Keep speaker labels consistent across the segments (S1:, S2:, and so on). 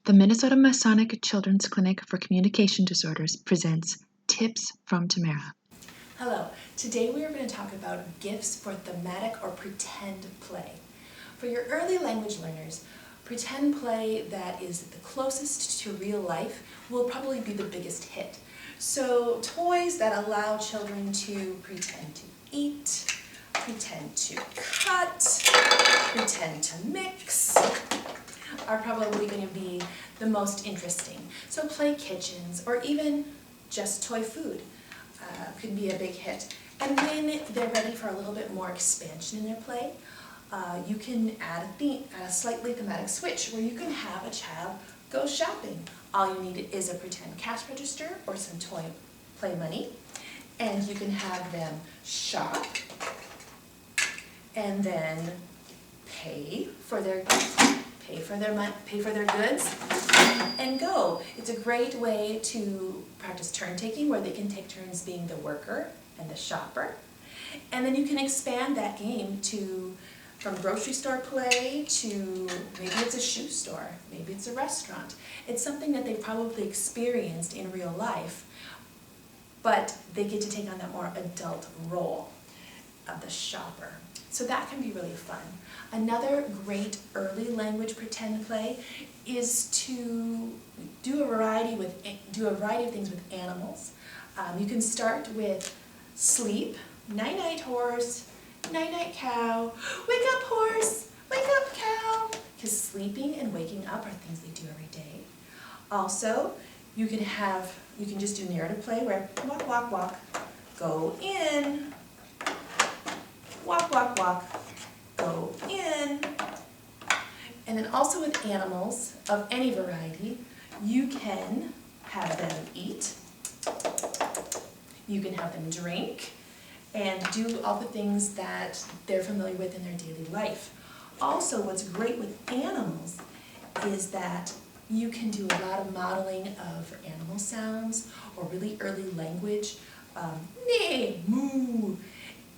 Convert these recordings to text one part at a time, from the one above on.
S1: The Minnesota Masonic Children's Clinic for Communication Disorders presents Tips from Tamara.
S2: Hello, today we are going to talk about gifts for thematic or pretend play. For your early language learners, pretend play that is the closest to real life will probably be the biggest hit. So toys that allow children to pretend to eat, pretend to cut, pretend to mix, are probably going to be the most interesting. So play kitchens or even just toy food could be a big hit. And when they're ready for a little bit more expansion in their play, you can add a slightly thematic switch where you can have a child go shopping. All you need is a pretend cash register or some toy play money, and you can have them shop and then pay for their goods and go. It's a great way to practice turn taking where they can take turns being the worker and the shopper. And then you can expand that game from grocery store play to maybe it's a shoe store, maybe it's a restaurant. It's something that they've probably experienced in real life, but they get to take on that more adult role of the shopper. So that can be really fun. Another great early language pretend play is to do a variety of things with animals. You can start with sleep, night-night horse, night-night cow, wake up horse, wake up cow, because sleeping and waking up are things they do every day. Also, you can just do narrative play where walk, walk, walk, go in, walk, walk, walk, go in. And then also with animals of any variety, you can have them eat, you can have them drink, and do all the things that they're familiar with in their daily life. Also, what's great with animals is that you can do a lot of modeling of animal sounds or really early language, neigh, moo.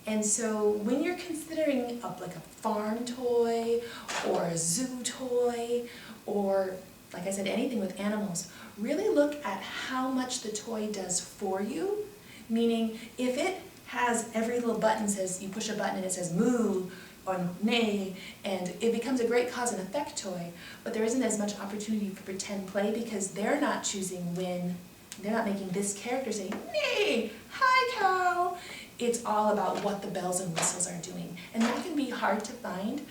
S2: And so when you're considering like a farm toy or a zoo toy or, like I said, anything with animals, really look at how much the toy does for you. Meaning, if it has every little button says, you push a button and it says moo or neigh, and it becomes a great cause and effect toy, but there isn't as much opportunity for pretend play because they're not choosing when, they're not making this character say, neigh, hi cow. It's all about what the bells and whistles are doing. And that can be hard to find,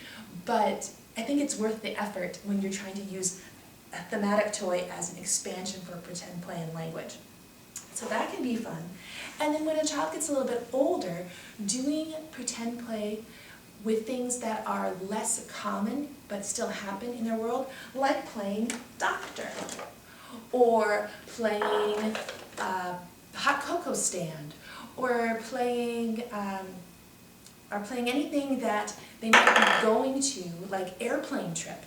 S2: but I think it's worth the effort when you're trying to use a thematic toy as an expansion for pretend play and language. So that can be fun. And then when a child gets a little bit older, doing pretend play with things that are less common but still happen in their world, like playing doctor, or playing hot cocoa stand, or playing anything that they might be going to, like airplane trip.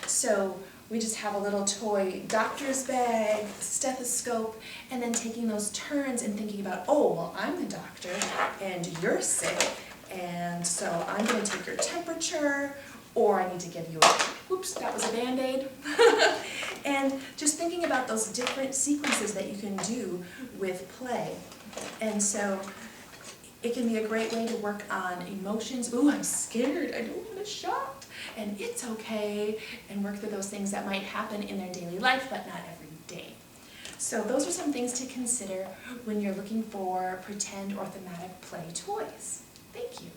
S2: So we just have a little toy doctor's bag, stethoscope, and then taking those turns and thinking about, oh, well, I'm the doctor and you're sick, and so I'm going to take your temperature, or I need to give you a, oops, that was a Band-Aid. And just thinking about those different sequences that you can do with play. And so it can be a great way to work on emotions. Ooh, I'm scared, I don't want to shop. And it's okay, and work through those things that might happen in their daily life, but not every day. So those are some things to consider when you're looking for pretend or thematic play toys. Thank you.